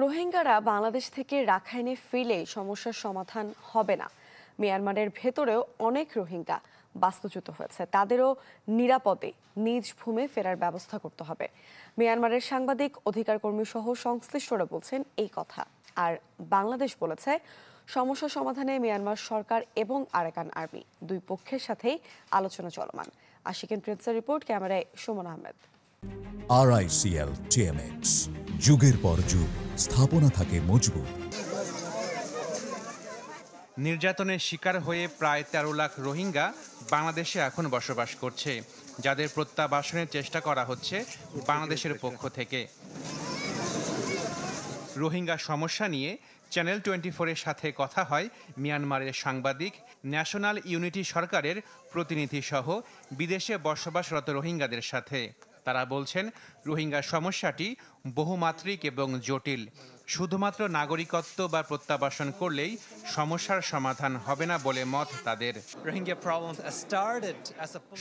রোহিঙ্গারা বাংলাদেশ থেকে রাখাইনে ফিরলে সমস্যার সমাধান হবে না। মিয়ানমারের ভেতরেও অনেক রোহিঙ্গা বাস্তুচ্যুত হয়েছে, তাদেরও নিরাপদে নিজ ভূমে ফেরার ব্যবস্থা করতে হবে। মিয়ানমারের সাংবাদিক, অধিকার কর্মী সহ সংশ্লিষ্টরা বলছেন এই কথা। আর বাংলাদেশ বলেছে সমস্যা সমাধানে মিয়ানমার সরকার এবং আরাকান আর্মি দুই পক্ষের সাথেই আলোচনা চলমান। আশিকিন প্রিন্সের রিপোর্ট, ক্যামেরায় সুমন আহমেদ। RICL TMX, যুগের পর যুগ স্থাপনা থাকে মজবুত। নির্যাতনের শিকার হয়ে প্রায় ১৩ লাখ রোহিঙ্গা বাংলাদেশে এখন বসবাস করছে, যাদের প্রত্যাবাসনের চেষ্টা করা হচ্ছে বাংলাদেশের পক্ষ থেকে। রোহিঙ্গা সমস্যা নিয়ে চ্যানেল 24-এর সাথে কথা হয় মিয়ানমারের সাংবাদিক, ন্যাশনাল ইউনিটি সরকারের প্রতিনিধি সহ বিদেশে বসবাসরত রোহিঙ্গাদের সাথে। তারা বলছেন রোহিঙ্গা সমস্যাটি বহুমাত্রিক এবং জটিল। শুধুমাত্র নাগরিকত্ব বা প্রত্যাবাসন করলেই সমস্যার সমাধান হবে না বলে মত তাদের।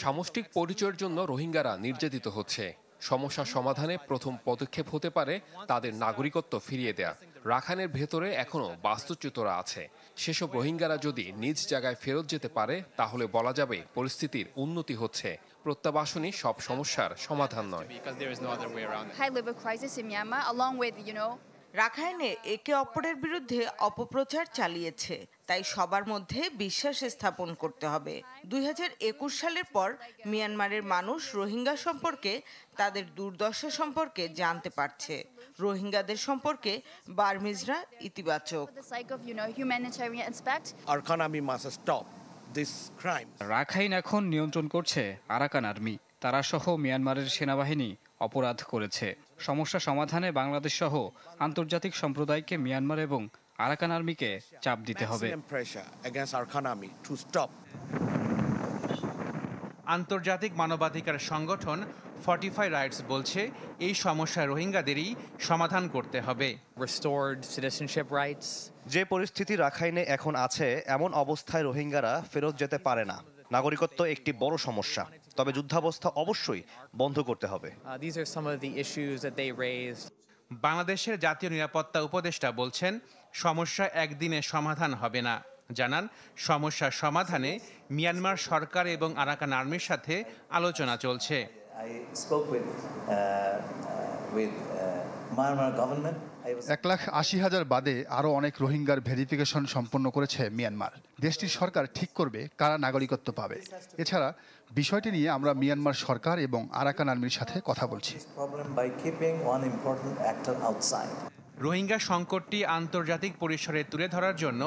সামষ্টিক পরিচয়ের জন্য রোহিঙ্গারা নির্যাতিত হচ্ছে। সমস্যা সমাধানে প্রথম পদক্ষেপ হতে পারে তাদের নাগরিকত্ব ফিরিয়ে দেয়া। রাখাইনের ভেতরে এখনো বাস্তুচ্যুতরা আছে। সেসব রোহিঙ্গারা যদি নিজ জায়গায় ফেরত যেতে পারে তাহলে বলা যাবে পরিস্থিতির উন্নতি হচ্ছে। প্রত্যাবাসনই সব সমস্যার সমাধান নয়। রাখাইনে একে অপরের বিরুদ্ধে অপপ্রচার চালিয়েছে, তাই সবার মধ্যে বিশ্বাস স্থাপন করতে হবে। 2021 সালের পর মিয়ানমারের মানুষ রোহিঙ্গা সম্পর্কে, তাদের দুর্দশা সম্পর্কে জানতে পারছে। রোহিঙ্গাদের সম্পর্কে বার্মিজরা ইতিবাচক। রাখাইন এখন নিয়ন্ত্রণ করছে আরাকান আর্মি। তারা সহ মিয়ানমারের সেনাবাহিনী অপরাধ করেছে। সমস্যা সমাধানে বাংলাদেশ সহ আন্তর্জাতিক সম্প্রদায়কে মিয়ানমার এবং আরাকান আর্মিকে চাপ দিতে হবে। আন্তর্জাতিক মানবাধিকার সংগঠন ফর্টিফাই রাইটস বলছে এই সমস্যা রোহিঙ্গাদেরই সমাধান করতে হবে। যে পরিস্থিতি রাখাইনে এখন আছে, এমন অবস্থায় রোহিঙ্গারা ফেরত যেতে পারে না। নাগরিকত্ব একটি বড় সমস্যা, তবে যুদ্ধাবস্থা অবশ্যই বন্ধ করতে হবে। বাংলাদেশের জাতীয় নিরাপত্তা উপদেষ্টা বলছেন সমস্যা একদিনে সমাধান হবে না। জানান সমস্যা সমাধানে মিয়ানমার সরকার এবং আরাকান আর্মির সাথে আলোচনা চলছে। 1,80,000 বাদে আরও অনেক রোহিঙ্গার ভেরিফিকেশন সম্পন্ন করেছে মিয়ানমার। দেশটির সরকার ঠিক করবে কারা নাগরিকত্ব পাবে। এছাড়া বিষয়টি নিয়ে আমরা মিয়ানমার সরকার এবং আরাকান আর্মির সাথে কথা বলছি। রোহিঙ্গা সংকটটি আন্তর্জাতিক পরিসরে তুলে ধরার জন্য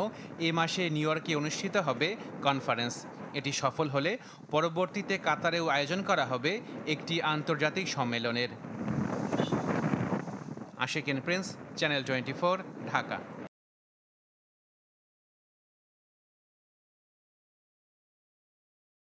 এ মাসে নিউ ইয়র্কে অনুষ্ঠিত হবে কনফারেন্স। এটি সফল হলে পরবর্তীতে কাতারেও আয়োজন করা হবে একটি আন্তর্জাতিক সম্মেলনের। Ashikin Prince, channel 24, Dhaka.